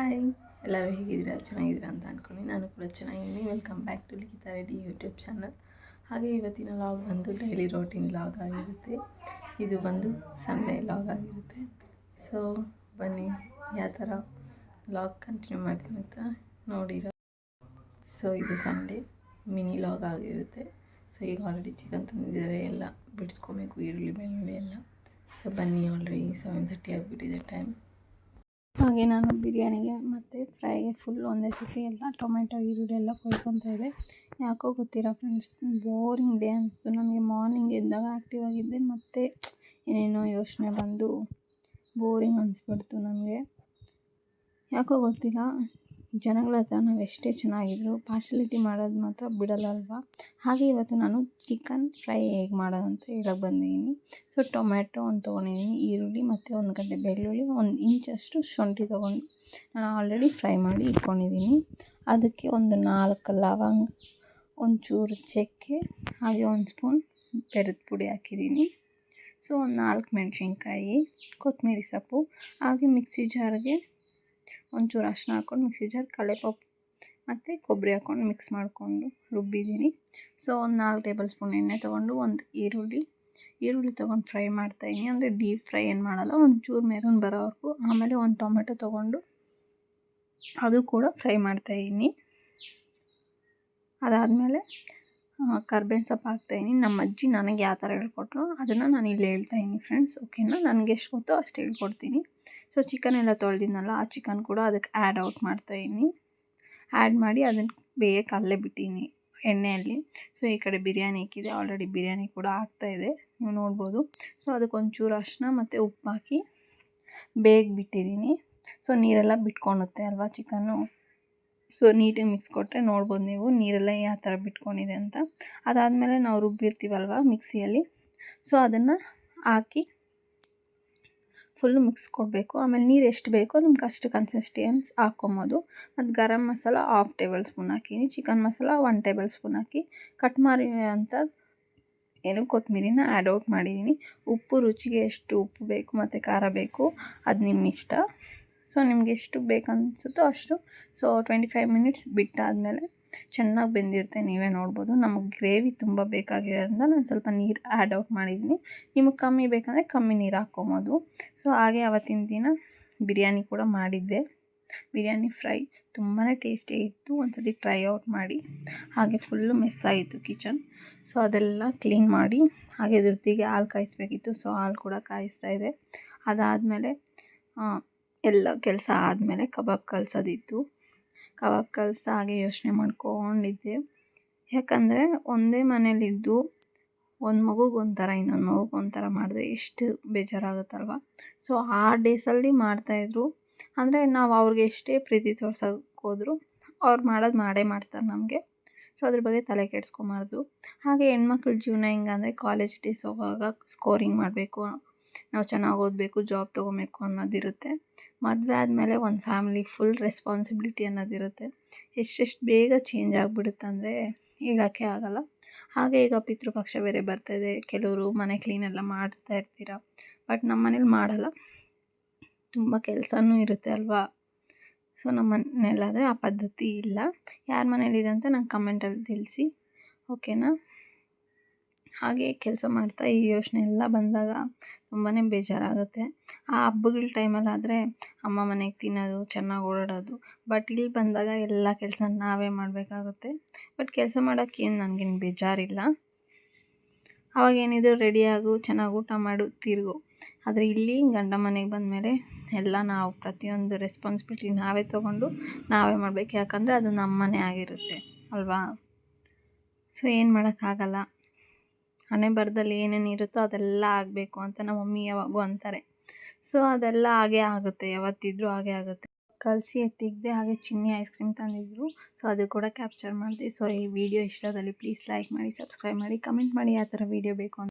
Hi, ಎಲ್ಲರೂ ಹೇಗಿದ್ದೀರಾ? ಚೆನ್ನಾಗಿದ್ದೀರಾ ಅಂತ ಅಂದ್ಕೊಂಡು ನಾನು ಕೂಡ ಚೆನ್ನಾಗಿದ್ದೀನಿ. Welcome back to Likhita Reddy YouTube channel. ಹಾಗೆ ಇವತ್ತಿನ ಲಾಗ್ ಬಂದು ಡೈಲಿ ರೋಟೀನ್ ಲಾಗ್ ಆಗಿರುತ್ತೆ. ಇದು ಬಂದು ಸಂಡೇ ಲಾಗ್ ಆಗಿರುತ್ತೆ. ಸೊ ಬನ್ನಿ ಯಾವ ಥರ ಲಾಗ್ ಕಂಟಿನ್ಯೂ ಮಾಡ್ತೀನಿ ಅಂತ ನೋಡಿರೋ. ಸೊ ಇದು ಸಂಡೇ ಮಿನಿ ಲಾಗ್ ಆಗಿರುತ್ತೆ. ಸೊ ಈಗ ಆಲ್ರೆಡಿ ಚಿಕನ್ ತಂದಿದ್ದಾರೆ, ಎಲ್ಲ ಬಿಡಿಸ್ಕೊಬೇಕು, ಈರುಳ್ಳಿ ಬೆಳ್ಳುಳ್ಳಿ ಎಲ್ಲ. ಸೊ ಬನ್ನಿ, ಆಲ್ರೆಡಿ 7:30 ಆಗಿಬಿಟ್ಟಿದೆ ಟೈಮ್. ಹಾಗೆ ನಾನು ಬಿರಿಯಾನಿಗೆ ಮತ್ತು ಫ್ರೈಗೆ ಫುಲ್ ಒಂದೇ ಸತಿ ಎಲ್ಲ ಟೊಮೆಟೊ ಈರುಳ್ಳಿ ಎಲ್ಲ ಕೊಯ್ಕೊತಾ ಇದೆ. ಯಾಕೋ ಗೊತ್ತಿಲ್ಲ ಫ್ರೆಂಡ್ಸ್, ಬೋರಿಂಗ್ ಡೇ ಅನಿಸ್ತು ನನಗೆ. ಮಾರ್ನಿಂಗ್ ಎದ್ದಾಗ ಆ್ಯಕ್ಟಿವ್ ಆಗಿದ್ದೆ, ಮತ್ತು ಏನೇನೋ ಯೋಚನೆ ಬಂದು ಬೋರಿಂಗ್ ಅನಿಸ್ಬಿಡ್ತು ನನಗೆ. ಯಾಕೋ ಗೊತ್ತಿಲ್ಲ, ಜನಗಳ ಹತ್ರ ನಾವು ಎಷ್ಟೇ ಚೆನ್ನಾಗಿದ್ರು ಪಾರ್ಶಲಿಟಿ ಮಾಡೋದು ಮಾತ್ರ ಬಿಡಲ್ಲ ಅಲ್ವಾ. ಹಾಗೆ ಇವತ್ತು ನಾನು ಚಿಕನ್ ಫ್ರೈ ಹೇಗೆ ಮಾಡೋದು ಅಂತ ಹೇಳಕ್ಕೆ ಬಂದಿದ್ದೀನಿ. ಸೊ ಟೊಮೆಟೊ ಒಂದು ತೊಗೊಂಡಿದ್ದೀನಿ, ಈರುಳ್ಳಿ ಮತ್ತು ಒಂದು ಗಡ್ಡೆ ಬೆಳ್ಳುಳ್ಳಿ, 1 ಇಂಚಷ್ಟು ಶುಂಠಿ ತೊಗೊಂಡು ನಾನು ಆಲ್ರೆಡಿ ಫ್ರೈ ಮಾಡಿ ಇಟ್ಕೊಂಡಿದ್ದೀನಿ. ಅದಕ್ಕೆ ಒಂದು 4 ಲವಂಗ, ಒಂಚೂರು ಚಕ್ಕೆ, ಹಾಗೆ 1 ಸ್ಪೂನ್ ಬೆರದ ಪುಡಿ ಹಾಕಿದ್ದೀನಿ. ಸೊ ಒಂದು 4 ಮೆಣಸಿನ್ಕಾಯಿ, ಕೊತ್ತಂಬರಿ ಸೊಪ್ಪು, ಹಾಗೆ ಮಿಕ್ಸಿ ಜಾರ್ಗೆ ಒಂಚೂರು ಅರಿಶಿನ ಹಾಕ್ಕೊಂಡು ಮಿಕ್ಸಿ ಜಾರ್ ಕಡಲೆಪಪ್ಪು ಮತ್ತು ಕೊಬ್ಬರಿ ಹಾಕ್ಕೊಂಡು ಮಿಕ್ಸ್ ಮಾಡಿಕೊಂಡು ರುಬ್ಬಿದ್ದೀನಿ. ಸೊ ಒಂದು 4 ಟೇಬಲ್ ಸ್ಪೂನ್ ಎಣ್ಣೆ ತೊಗೊಂಡು ಒಂದು ಈರುಳ್ಳಿ ತೊಗೊಂಡು ಫ್ರೈ ಮಾಡ್ತಾಯಿದ್ದೀನಿ. ಅಂದರೆ ಡೀಪ್ ಫ್ರೈ ಏನು ಮಾಡಲ್ಲ, ಒಂಚೂರು ಮೆರೂನ್ ಬರೋವರೆಗೂ. ಆಮೇಲೆ ಒಂದು ಟೊಮೆಟೊ ತೊಗೊಂಡು ಅದು ಕೂಡ ಫ್ರೈ ಮಾಡ್ತಾಯಿದ್ದೀನಿ. ಅದಾದಮೇಲೆ ಕರ್ಬೇವಿನ ಸೊಪ್ಪು ಹಾಕ್ತಾಯಿದ್ದೀನಿ. ನಮ್ಮ ಅಜ್ಜಿ ನನಗೆ ಯಾವ ಥರ ಹೇಳ್ಕೊಟ್ರು ಅದನ್ನು ನಾನು ಇಲ್ಲಿ ಹೇಳ್ತಾಯಿದ್ದೀನಿ ಫ್ರೆಂಡ್ಸ್, ಓಕೆನಾ? ನನಗೆ ಎಷ್ಟು ಗೊತ್ತೋ ಅಷ್ಟು ಹೇಳ್ಕೊಡ್ತೀನಿ. ಸೊ ಚಿಕನ್ ಎಲ್ಲ ತೊಳೆದಿದ್ನಲ್ಲ, ಆ ಚಿಕನ್ ಕೂಡ ಅದಕ್ಕೆ ಔಟ್ ಮಾಡ್ತಾಯಿದ್ದೀನಿ. ಆ್ಯಡ್ ಮಾಡಿ ಅದನ್ನು ಬೇಯಕ್ಕೆ ಅಲ್ಲೇ ಬಿಟ್ಟಿದ್ದೀನಿ ಎಣ್ಣೆಯಲ್ಲಿ. ಸೊ ಈ ಕಡೆ ಬಿರಿಯಾನಿ ಇಕ್ಕಿದೆ, ಆಲ್ರೆಡಿ ಬಿರಿಯಾನಿ ಕೂಡ ಆಗ್ತಾಯಿದೆ, ನೀವು ನೋಡ್ಬೋದು. ಸೊ ಅದಕ್ಕೆ ಒಂಚೂರು ಅರಿಶಿನ ಮತ್ತು ಉಪ್ಪು ಹಾಕಿ ಬೇಗ ಬಿಟ್ಟಿದ್ದೀನಿ. ಸೊ ನೀರೆಲ್ಲ ಬಿಟ್ಕೊಳುತ್ತೆ ಅಲ್ವಾ ಚಿಕನ್ನು. ಸೊ ನೀಟಾಗಿ ಮಿಕ್ಸ್ ಕೊಟ್ಟರೆ ನೋಡ್ಬೋದು ನೀವು ನೀರೆಲ್ಲ ಯಾವ ಥರ ಬಿಟ್ಕೊಂಡಿದೆ ಅಂತ. ಅದಾದಮೇಲೆ ನಾವು ರುಬ್ಬಿರ್ತೀವಲ್ವ ಮಿಕ್ಸಿಯಲ್ಲಿ, ಸೊ ಅದನ್ನು ಹಾಕಿ ಫುಲ್ಲು ಮಿಕ್ಸ್ ಕೊಡಬೇಕು. ಆಮೇಲೆ ನೀರು ಎಷ್ಟು ಬೇಕೋ ನಿಮ್ಗೆ ಅಷ್ಟು ಕನ್ಸಿಸ್ಟೆನ್ಸ್ ಹಾಕ್ಕೊಬೋದು. ಮತ್ತು ಗರಂ ಮಸಾಲ 1/2 ಟೇಬಲ್ ಸ್ಪೂನ್ ಹಾಕಿನಿ, ಚಿಕನ್ ಮಸಾಲ 1 ಟೇಬಲ್ ಸ್ಪೂನ್ ಹಾಕಿ ಕಟ್ ಮಾಡಿ ಅಂತ ಕೊತ್ತಂಬರಿನ ಔಟ್ ಮಾಡಿದ್ದೀನಿ. ಉಪ್ಪು ರುಚಿಗೆ ಎಷ್ಟು ಉಪ್ಪು ಬೇಕು ಮತ್ತು ಖಾರ ಬೇಕು ಅದು ನಿಮ್ಮ ಇಷ್ಟ. ಸೊ ನಿಮ್ಗೆ ಎಷ್ಟು ಬೇಕು ಅನಿಸುತ್ತೋ ಅಷ್ಟು. ಸೊ 25 ಮಿನಿಟ್ಸ್ ಬಿಟ್ಟಾದಮೇಲೆ ಚೆನ್ನಾಗಿ ಬೆಂದಿರುತ್ತೆ, ನೀವೇ ನೋಡ್ಬೋದು. ನಮಗೆ ಗ್ರೇವಿ ತುಂಬ ಬೇಕಾಗಿರೋದ್ರಿಂದ ನಾನು ಸ್ವಲ್ಪ ನೀರು ಔಟ್ ಮಾಡಿದ್ದೀನಿ. ನಿಮಗೆ ಕಮ್ಮಿ ಬೇಕಂದರೆ ಕಮ್ಮಿ ನೀರು ಹಾಕ್ಕೊಬೋದು. ಸೊ ಹಾಗೆ ಆವತ್ತಿನ ದಿನ ಬಿರಿಯಾನಿ ಕೂಡ ಮಾಡಿದ್ದೆ. ಬಿರಿಯಾನಿ ಫ್ರೈ ತುಂಬಾ ಟೇಸ್ಟಿಯಾಗಿತ್ತು, ಒಂದ್ಸತಿ ಟ್ರೈ ಔಟ್ ಮಾಡಿ. ಹಾಗೆ ಫುಲ್ಲು ಮೆಸ್ಸಾಗಿತ್ತು ಕಿಚನ್. ಸೊ ಅದೆಲ್ಲ ಕ್ಲೀನ್ ಮಾಡಿ, ಹಾಗೆ ಜೊತೆಗೆ ಹಾಲು ಕಾಯಿಸ್ಬೇಕಿತ್ತು. ಸೊ ಹಾಲು ಕೂಡ ಕಾಯಿಸ್ತಾಯಿದೆ. ಅದಾದಮೇಲೆ ಎಲ್ಲ ಕೆಲಸ ಆದಮೇಲೆ ಕಬಾಬ್ ಕಲಸೋದಿತ್ತು. ಕಬಾಬ್ ಕಲಸ್ತಾ ಹಾಗೆ ಯೋಚನೆ ಮಾಡ್ಕೊಂಡಿದ್ದೆ. ಯಾಕಂದರೆ ಒಂದೇ ಮನೇಲಿದ್ದು ಒಂದು ಮಗುಗೆ ಒಂಥರ, ಇನ್ನೊಂದು ಮಗುಗೆ ಒಂಥರ ಮಾಡಿದ್ರೆ ಎಷ್ಟು ಬೇಜಾರಾಗುತ್ತಲ್ವ. ಸೊ ಆ ಡೇಸಲ್ಲಿ ಮಾಡ್ತಾಯಿದ್ರು. ಅಂದರೆ ನಾವು ಅವ್ರಿಗೆ ಎಷ್ಟೇ ಪ್ರೀತಿ ತೋರ್ಸೋಕೆ ಹೋದ್ರು ಅವ್ರು ಮಾಡೋದು ಮಾಡೇ ಮಾಡ್ತಾರೆ ನಮಗೆ. ಸೊ ಅದ್ರ ಬಗ್ಗೆ ತಲೆ ಕೆಡಿಸ್ಕೊಬಾರ್ದು. ಹಾಗೆ ಹೆಣ್ಮಕ್ಳ ಜೀವನ ಹೆಂಗಂದರೆ ಕಾಲೇಜ್ ಡೇಸ್ ಹೋಗುವಾಗ ಸ್ಕೋರಿಂಗ್ ಮಾಡಬೇಕು, ನಾವು ಚೆನ್ನಾಗಿ ಓದಬೇಕು, ಜಾಬ್ ತೊಗೊಬೇಕು ಅನ್ನೋದಿರುತ್ತೆ. ಮದುವೆ ಆದಮೇಲೆ ಒಂದು ಫ್ಯಾಮಿಲಿ ಫುಲ್ ರೆಸ್ಪಾನ್ಸಿಬಿಲಿಟಿ ಅನ್ನೋದಿರುತ್ತೆ. ಎಷ್ಟೆಷ್ಟು ಬೇಗ ಚೇಂಜ್ ಆಗಿಬಿಡುತ್ತೆ ಅಂದರೆ ಹೇಳೋಕ್ಕೆ ಆಗೋಲ್ಲ. ಹಾಗೆ ಈಗ ಪಿತೃಪಕ್ಷ ಬೇರೆ ಬರ್ತಾಯಿದೆ, ಕೆಲವರು ಮನೆ ಕ್ಲೀನೆಲ್ಲ ಮಾಡ್ತಾ ಇರ್ತೀರ. ಬಟ್ ನಮ್ಮ ಮನೇಲಿ ಮಾಡಲ್ಲ, ತುಂಬ ಕೆಲಸನೂ ಇರುತ್ತೆ ಅಲ್ವಾ. ಸೊ ನಮ್ಮ ಮನೇಲಾದರೆ ಆ ಪದ್ಧತಿ ಇಲ್ಲ. ಯಾರ ಮನೇಲಿದೆ ಅಂತ ನಂಗೆ ಕಮೆಂಟಲ್ಲಿ ತಿಳಿಸಿ, ಓಕೆನಾ? ಹಾಗೆ ಕೆಲಸ ಮಾಡ್ತಾ ಈ ಯೋಚನೆ ಎಲ್ಲ ಬಂದಾಗ ತುಂಬಾ ಬೇಜಾರಾಗುತ್ತೆ. ಆ ಹಬ್ಬಗಳ ಟೈಮಲ್ಲಾದರೆ ಅಮ್ಮ ಮನೆಗೆ ತಿನ್ನೋದು, ಚೆನ್ನಾಗಿ ಓಡಾಡೋದು. ಬಟ್ ಇಲ್ಲಿ ಬಂದಾಗ ಎಲ್ಲ ಕೆಲಸ ನಾವೇ ಮಾಡಬೇಕಾಗುತ್ತೆ. ಬಟ್ ಕೆಲಸ ಮಾಡೋಕ್ಕೇನು ನನಗೇನು ಬೇಜಾರಿಲ್ಲ. ಅವಾಗೇನಿದ್ರು ರೆಡಿಯಾಗು, ಚೆನ್ನಾಗಿ ಊಟ ಮಾಡು, ತಿರುಗು. ಆದರೆ ಇಲ್ಲಿ ಗಂಡ ಮನೆಗೆ ಬಂದಮೇಲೆ ಎಲ್ಲ ನಾವು ಪ್ರತಿಯೊಂದು ರೆಸ್ಪಾನ್ಸಿಬಿಲಿಟಿ ನಾವೇ ತೊಗೊಂಡು ನಾವೇ ಮಾಡಬೇಕು. ಯಾಕಂದರೆ ಅದು ನಮ್ಮ ಮನೆ ಆಗಿರುತ್ತೆ ಅಲ್ವಾ. ಸೊ ಏನು ಮಾಡೋಕ್ಕಾಗಲ್ಲ. ಹಣೆ ಬರದಲ್ಲಿ ಏನೇನು ಇರುತ್ತೋ ಅದೆಲ್ಲ ಆಗಬೇಕು ಅಂತ ನಮ್ಮ ಮಮ್ಮಿ ಯಾವಾಗೂ ಅಂತಾರೆ. ಸೊ ಅದೆಲ್ಲ ಹಾಗೇ ಆಗುತ್ತೆ, ಯಾವತ್ತಿದ್ರೂ ಹಾಗೇ ಆಗುತ್ತೆ. ಕಲಸಿ ಎತ್ತಿಗದೆ ಹಾಗೆ ಚಿನ್ನಿ ಐಸ್ ಕ್ರೀಮ್ ತಂದಿದ್ರು. ಸೊ ಅದು ಕೂಡ ಕ್ಯಾಪ್ಚರ್ ಮಾಡಿದೆ. ಸೊ ಈ ವಿಡಿಯೋ ಇಷ್ಟದಲ್ಲಿ ಪ್ಲೀಸ್ ಲೈಕ್ ಮಾಡಿ, ಸಬ್ಸ್ಕ್ರೈಬ್ ಮಾಡಿ, ಕಮೆಂಟ್ ಮಾಡಿ ಯಾವ ಥರ ವೀಡಿಯೋ ಬೇಕು ಅಂತ.